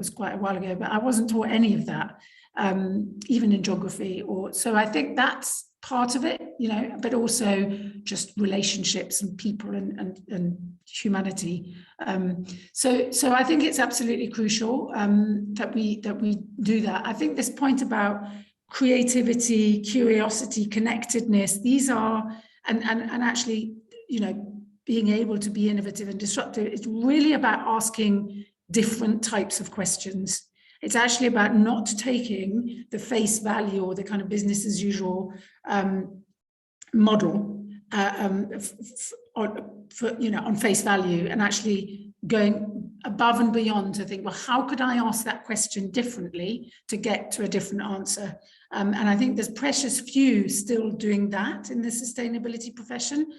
quite a while ago, but I wasn't taught any of that, even in geography. So I think that's part of it, but also just relationships and people and humanity. So I think it's absolutely crucial that we do that. I think this point about creativity, curiosity, connectedness, these are, and actually, being able to be innovative and disruptive, it's really about asking different types of questions. It's actually about not taking the face value or the kind of business as usual model, on face value, and actually going above and beyond to think, well, how could I ask that question differently to get to a different answer? And I think there's precious few still doing that in the sustainability profession.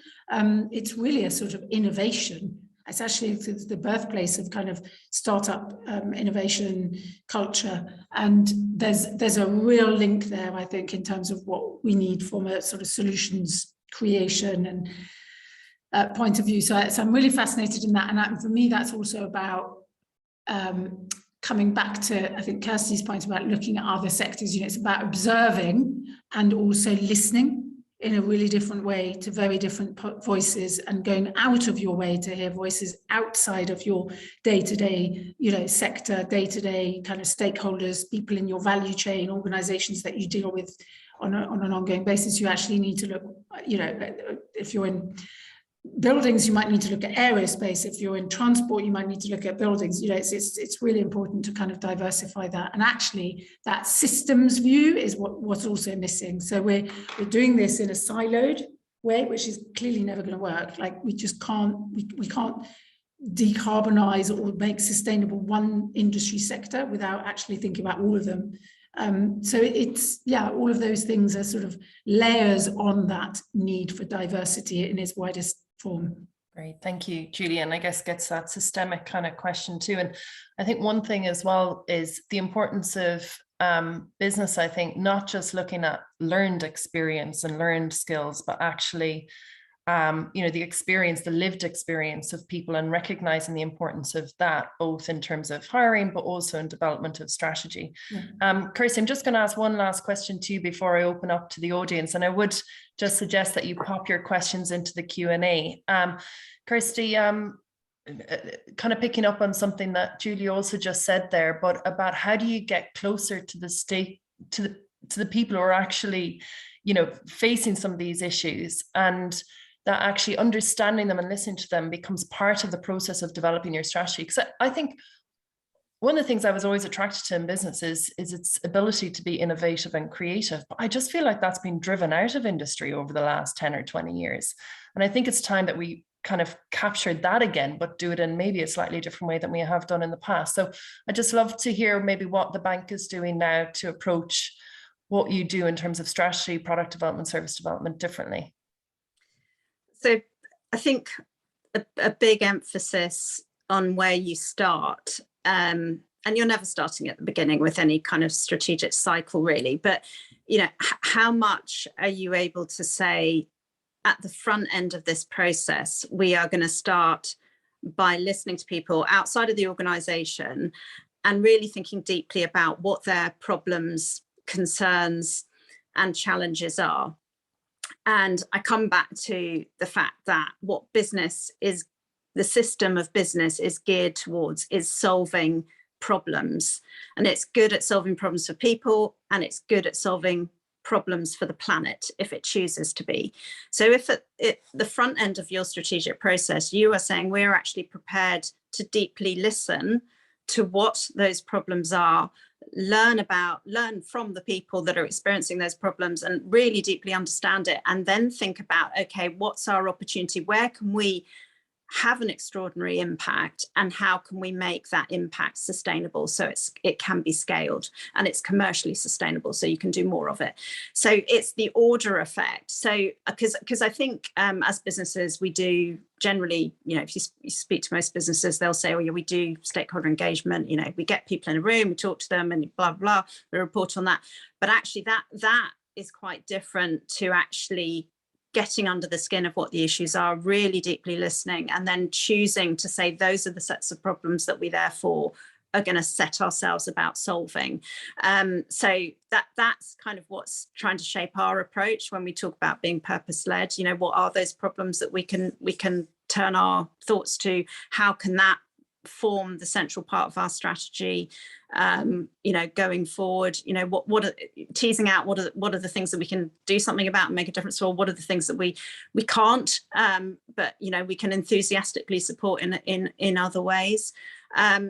It's really a sort of innovation. It's actually the birthplace of kind of startup innovation culture. And there's a real link there, I think, in terms of what we need from a sort of solutions creation and point of view. So I'm really fascinated in that. And for me, that's also about coming back to, I think, Kirsty's point about looking at other sectors. It's about observing and also listening in a really different way to very different voices, and going out of your way to hear voices outside of your day-to-day, sector, day-to-day kind of stakeholders, people in your value chain, organizations that you deal with on an ongoing basis. You actually need to look, if you're in buildings, you might need to look at aerospace. If you're in transport, you might need to look at buildings. It's really important to kind of diversify that. And actually, that systems view is what's also missing. So we're doing this in a siloed way, which is clearly never going to work. Like, we just can't, we can't decarbonize or make sustainable one industry sector without actually thinking about all of them. So it's, all of those things are sort of layers on that need for diversity in its widest form. Great, thank you, Julie. And I guess gets that systemic kind of question too. And I think one thing as well is the importance of business, I think, not just looking at learned experience and learned skills, but actually the experience, the lived experience of people, and recognizing the importance of that, both in terms of hiring, but also in development of strategy. Kirsty, I'm just going to ask one last question to you before I open up to the audience, and I would just suggest that you pop your questions into the Q&A. Kirsty, kind of picking up on something that Julie also just said there, but about how do you get closer to the state, to the people who are actually, facing some of these issues, and that actually understanding them and listening to them becomes part of the process of developing your strategy. Because I think one of the things I was always attracted to in business is its ability to be innovative and creative. But I just feel like that's been driven out of industry over the last 10 or 20 years. And I think it's time that we kind of captured that again, but do it in maybe a slightly different way than we have done in the past. So I'd just love to hear maybe what the bank is doing now to approach what you do in terms of strategy, product development, service development differently. So I think a big emphasis on where you start, and you're never starting at the beginning with any kind of strategic cycle really, but how much are you able to say at the front end of this process, we are going to start by listening to people outside of the organization and really thinking deeply about what their problems, concerns and challenges are. And I come back to the fact that what business is, the system of business is geared towards, is solving problems. And it's good at solving problems for people, and it's good at solving problems for the planet if it chooses to be. So if at the front end of your strategic process, you are saying we're actually prepared to deeply listen to what those problems are, learn from the people that are experiencing those problems and really deeply understand it, and then think about, okay, what's our opportunity? Where can we have an extraordinary impact, and how can we make that impact sustainable so it can be scaled and it's commercially sustainable so you can do more of it. So it's the order effect. So because I think as businesses we do generally, if you speak to most businesses, they'll say, oh yeah, we do stakeholder engagement, we get people in a room, we talk to them and blah blah, we report on that. But actually that is quite different to actually getting under the skin of what the issues are, really deeply listening, and then choosing to say those are the sets of problems that we therefore are going to set ourselves about solving. So that's kind of what's trying to shape our approach when we talk about being purpose-led. What are those problems that we can turn our thoughts to? How can that form the central part of our strategy, going forward? What are, teasing out what are the things that we can do something about and make a difference, or what are the things that we can't, but we can enthusiastically support in other ways.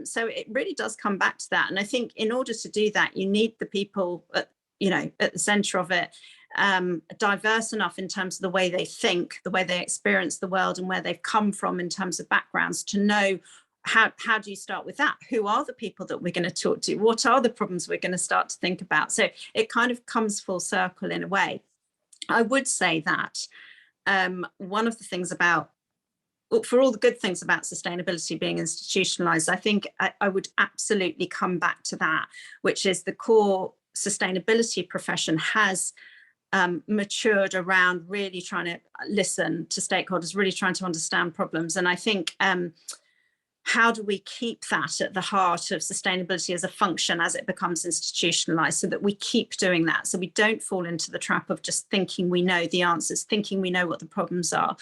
So it really does come back to that, and I think in order to do that you need the people at the center of it. diverse enough in terms of the way they think, the way they experience the world, and where they've come from in terms of backgrounds, to know how do you start with that? Who are the people that we're going to talk to? What are the problems we're going to start to think about? So it kind of comes full circle in a way. I would say that one of the things about, for all the good things about sustainability being institutionalized, I think I would absolutely come back to that, which is the core sustainability profession has matured around really trying to listen to stakeholders, really trying to understand problems. And I think how do we keep that at the heart of sustainability as a function as it becomes institutionalized, so that we keep doing that, so we don't fall into the trap of just thinking we know the answers, thinking we know what the problems are,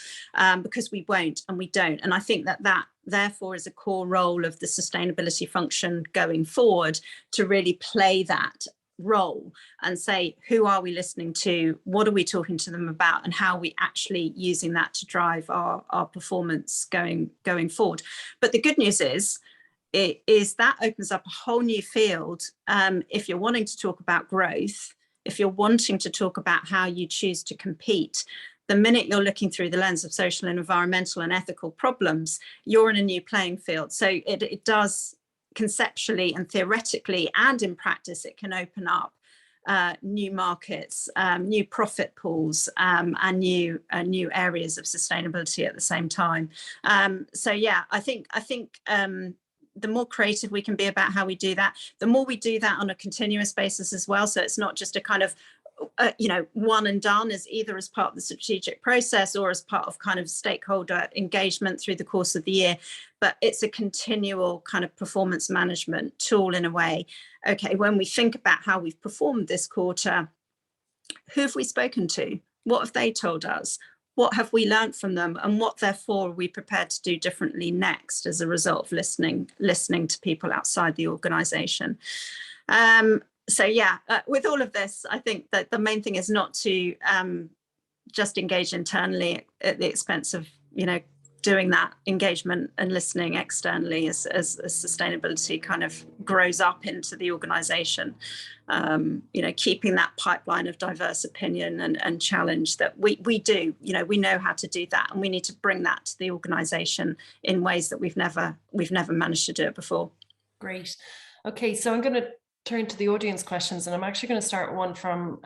because we won't and we don't. And I think that therefore is a core role of the sustainability function going forward, to really play that role and say, who are we listening to, what are we talking to them about, and how are we actually using that to drive our performance going forward. But the good news is that opens up a whole new field. If you're wanting to talk about growth, if you're wanting to talk about how you choose to compete, the minute you're looking through the lens of social and environmental and ethical problems, you're in a new playing field. So it does, conceptually and theoretically and in practice, it can open up new markets, new profit pools, and new areas of sustainability at the same time. So yeah, I think the more creative we can be about how we do that, the more we do that on a continuous basis as well. So it's not just a kind of one and done, as either as part of the strategic process or as part of kind of stakeholder engagement through the course of the year, but it's a continual kind of performance management tool in a way. Okay, when we think about how we've performed this quarter, who have we spoken to? What have they told us? What have we learned from them? And what therefore are we prepared to do differently next as a result of listening to people outside the organisation? So yeah, with all of this, I think that the main thing is not to just engage internally at the expense of, doing that engagement and listening externally as sustainability kind of grows up into the organisation. Keeping that pipeline of diverse opinion and challenge that we do, we know how to do that, and we need to bring that to the organisation in ways that we've never managed to do it before. Great. Okay, so I'm going to turn to the audience questions, and I'm actually going to start one from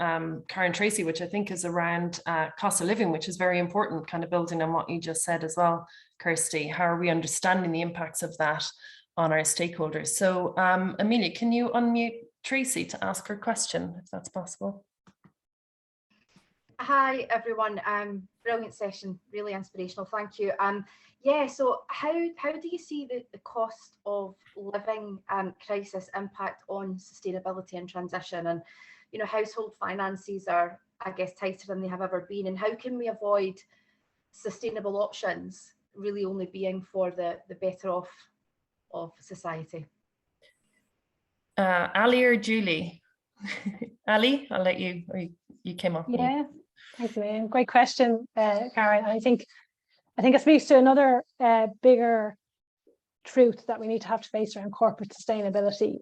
Karen Tracy, which I think is around cost of living, which is very important, kind of building on what you just said as well, Kirsty. How are we understanding the impacts of that on our stakeholders? So Amelia, can you unmute Tracy to ask her question, if that's possible? Hi everyone, brilliant session, really inspirational, thank you. Yeah, so how do you see the cost of living crisis impact on sustainability and transition? And household finances are, I guess, tighter than they have ever been, and how can we avoid sustainable options really only being for the better off of society? Ali or Julie? Ali, I'll let you, or you came up. Yeah, thanks, Elaine. Great question, Karen. I think it speaks to another bigger truth that we need to have to face around corporate sustainability.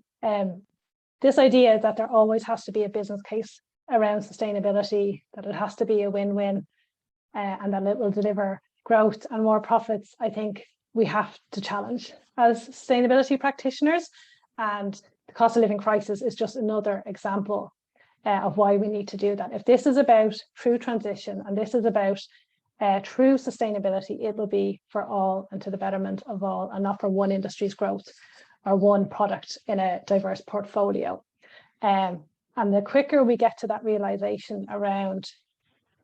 This idea that there always has to be a business case around sustainability, that it has to be a win-win, and that it will deliver growth and more profits, I think we have to challenge as sustainability practitioners. And the cost of living crisis is just another example of why we need to do that. If this is about true transition and this is about true sustainability, it will be for all and to the betterment of all, and not for one industry's growth or one product in a diverse portfolio. And the quicker we get to that realization around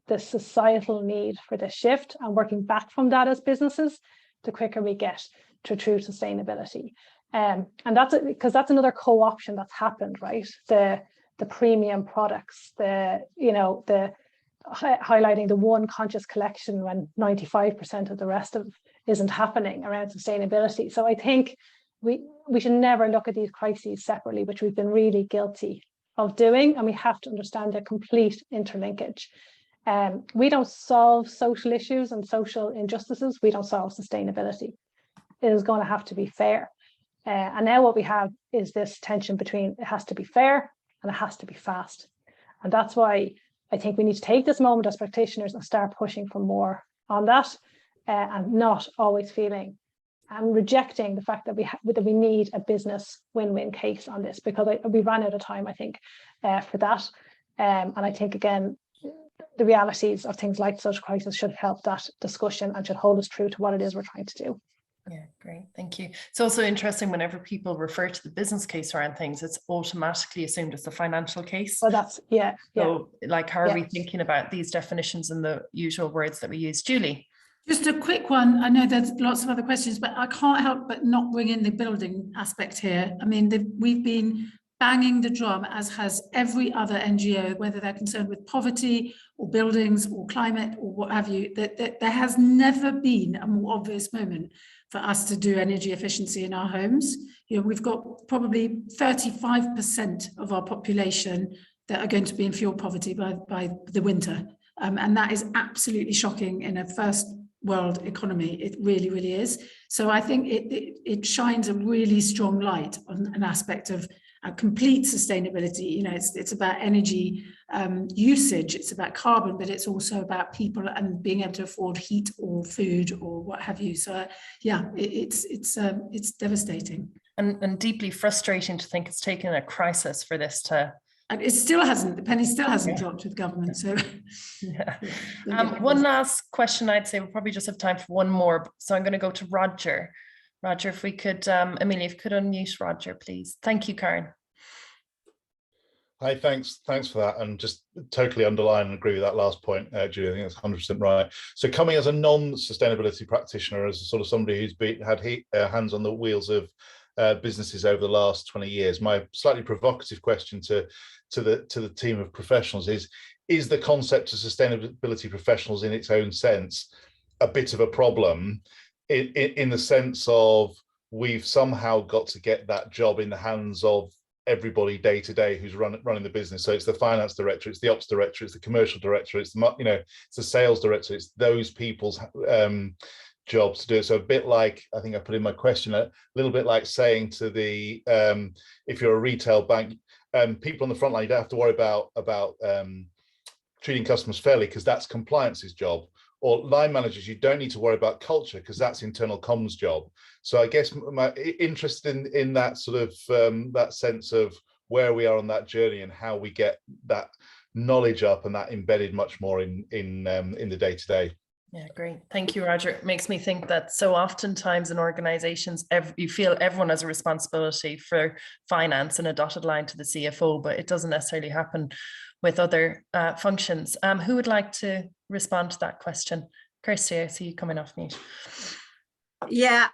the societal need for this shift and working back from that as businesses, the quicker we get to true sustainability. And that's because that's another co-option that's happened, right? The premium products, highlighting the one conscious collection when 95% of the rest of isn't happening around sustainability. So I think we should never look at these crises separately, which we've been really guilty of doing, and we have to understand their complete interlinkage. We don't solve social issues and social injustices, we don't solve sustainability. It is going to have to be fair. And now what we have is this tension between it has to be fair and it has to be fast. And that's why I think we need to take this moment as practitioners and start pushing for more on that, and not always feeling and rejecting the fact that we need a business win-win case on this, because we ran out of time, I think, for that. And I think, again, the realities of things like social crisis should help that discussion and should hold us true to what it is we're trying to do. Yeah, great. Thank you. It's also interesting whenever people refer to the business case around things, it's automatically assumed as the financial case. So that's, yeah. So like, how are we thinking about these definitions and the usual words that we use? Julie? Just a quick one. I know there's lots of other questions, but I can't help but not bring in the building aspect here. I mean, we've been banging the drum, as has every other NGO, whether they're concerned with poverty or buildings or climate or what have you, that there has never been a more obvious moment for us to do energy efficiency in our homes. You know, we've got probably 35% of our population that are going to be in fuel poverty by the winter. And that is absolutely shocking in a first world economy. It really, really is. So I think it shines a really strong light on an aspect of complete sustainability. You know, it's about energy usage, it's about carbon, but it's also about people and being able to afford heat or food or what have you. So yeah, it's devastating and deeply frustrating to think it's taken a crisis for this to. And it still hasn't, the penny still hasn't dropped with government. So yeah. One last question, I'd say we'll probably just have time for one more. So I'm going to go to Roger. Roger, if we could, Amelia, if you could unmute Roger, please. Thank you, Karen. Hi, thanks for that. And just totally underline and agree with that last point, Julie. I think that's 100% right. So coming as a non-sustainability practitioner, as sort of somebody who's had hands on the wheels of businesses over the last 20 years, my slightly provocative question to the team of professionals is the concept of sustainability professionals in its own sense a bit of a problem in the sense of we've somehow got to get that job in the hands of everybody day to day who's running the business. So it's the finance director, it's the ops director, it's the commercial director, it's the, it's the sales director, it's those people's jobs to do it. So a bit like, I think I put in my question, a little bit like saying to the if you're a retail bank, people on the front line, you don't have to worry about treating customers fairly because that's compliance's job. Or line managers, you don't need to worry about culture because that's internal comms job. So I guess my interest in that sort of that sense of where we are on that journey and how we get that knowledge up and that embedded much more in the day to day. Yeah, great. Thank you, Roger. It makes me think that so oftentimes in organizations, you feel everyone has a responsibility for finance and a dotted line to the CFO, but it doesn't necessarily happen with other functions. Who would like to respond to that question? Kirsty, I see you coming off mute. Yeah,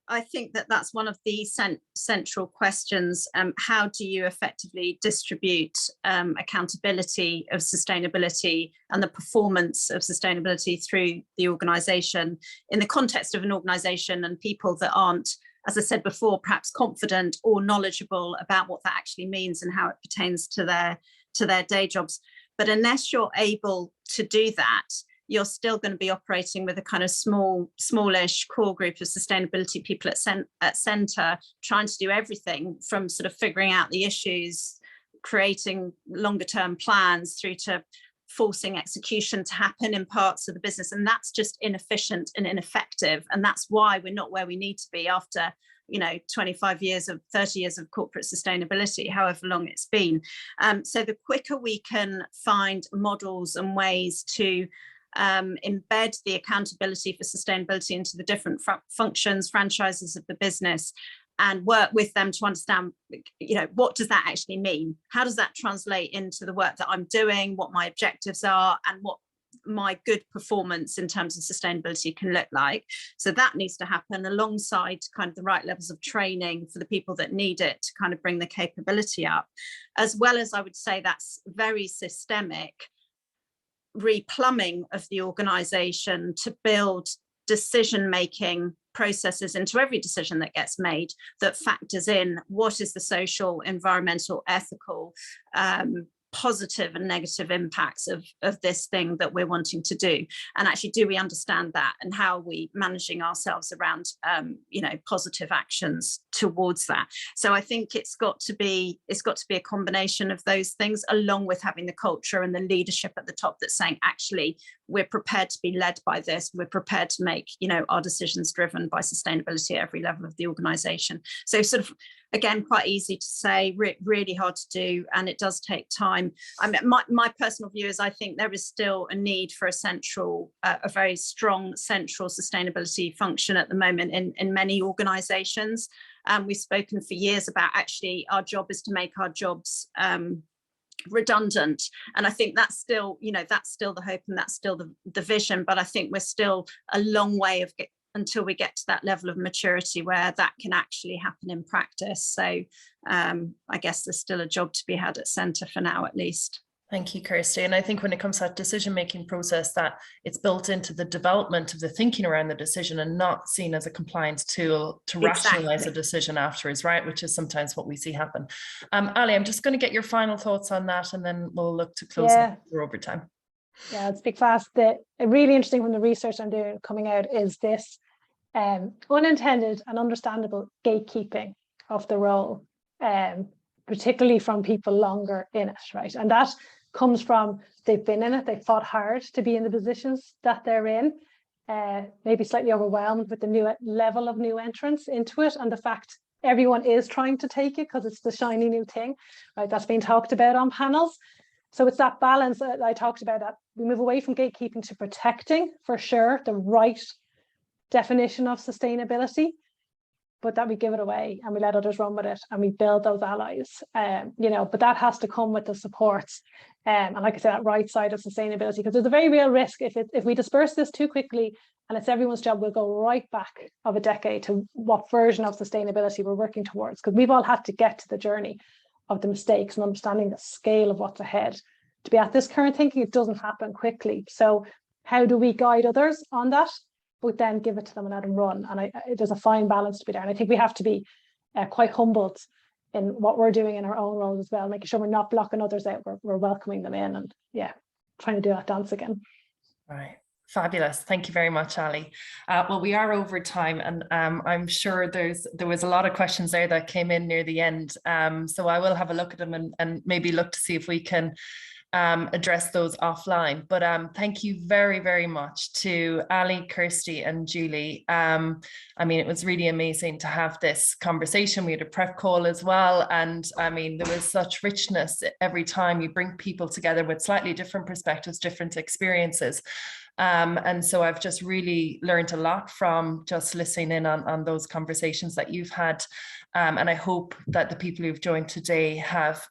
I think that's one of the central questions. How do you effectively distribute accountability of sustainability and the performance of sustainability through the organisation in the context of an organisation and people that aren't, as I said before, perhaps confident or knowledgeable about what that actually means and how it pertains to their day jobs. But unless you're able to do that, you're still going to be operating with a kind of smallish core group of sustainability people at centre, trying to do everything from sort of figuring out the issues, creating longer term plans through to forcing execution to happen in parts of the business. And that's just inefficient and ineffective. And that's why we're not where we need to be after 25 years of 30 years of corporate sustainability, however long it's been. So the quicker we can find models and ways to embed the accountability for sustainability into the different functions, franchises of the business, and work with them to understand, what does that actually mean? How does that translate into the work that I'm doing, what my objectives are, and what my good performance in terms of sustainability can look like. So that needs to happen alongside kind of the right levels of training for the people that need it to kind of bring the capability up, as well as I would say that's very systemic replumbing of the organisation to build decision-making processes into every decision that gets made that factors in what is the social, environmental, ethical positive and negative impacts of this thing that we're wanting to do, and actually do we understand that, and how are we managing ourselves around positive actions towards that. So I think it's got to be a combination of those things, along with having the culture and the leadership at the top that's saying, actually, we're prepared to be led by this, we're prepared to make our decisions driven by sustainability at every level of the organization. So sort of, again, quite easy to say, really hard to do, and it does take time. I mean, my personal view is I think there is still a need for a very strong central sustainability function at the moment in many organizations. We've spoken for years about, actually, our job is to make our jobs redundant, and I think that's still the hope, and that's still the vision, but I think we're still a long way until we get to that level of maturity where that can actually happen in practice. So I guess there's still a job to be had at centre for now, at least. Thank you, Kirsty. And I think when it comes to that decision-making process, that it's built into the development of the thinking around the decision and not seen as a compliance tool to rationalize a decision afterwards, right? Which is sometimes what we see happen. Ali, I'm just going to get your final thoughts on that, and then we'll look to close up for overtime. Yeah, I'll speak fast. Really interesting from the research I'm doing coming out is this unintended and understandable gatekeeping of the role, particularly from people longer in it, right? And that comes from, they've been in it, they fought hard to be in the positions that they're in, maybe slightly overwhelmed with the new level of new entrants into it, and the fact everyone is trying to take it because it's the shiny new thing, right? That's been talked about on panels. So it's that balance that I talked about, that we move away from gatekeeping to protecting, for sure, the right definition of sustainability, but that we give it away and we let others run with it and we build those allies, but that has to come with the supports. And like I said, that right side of sustainability, because there's a very real risk if we disperse this too quickly and it's everyone's job, we'll go right back of a decade to what version of sustainability we're working towards, because we've all had to get to the journey of the mistakes and understanding the scale of what's ahead. To be at this current thinking, it doesn't happen quickly. So how do we guide others on that, but then give it to them and let them run? And there's a fine balance to be there. And I think we have to be quite humbled in what we're doing in our own roles as well, making sure we're not blocking others out, we're welcoming them in, and trying to do that dance again. Right. Fabulous. Thank you very much, Ali. Well, we are over time, and I'm sure there was a lot of questions there that came in near the end. So I will have a look at them and maybe look to see if we can address those offline. But thank you very, very much to Ali, Kirsty and Julie. I mean, it was really amazing to have this conversation. We had a prep call as well. And I mean, there was such richness every time. You bring people together with slightly different perspectives, different experiences. And so I've just really learned a lot from just listening in on those conversations that you've had. And I hope that the people who've joined today have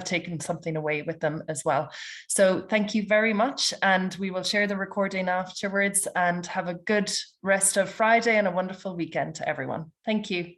taken something away with them as well. So thank you very much. And we will share the recording afterwards, and have a good rest of Friday and a wonderful weekend to everyone. Thank you.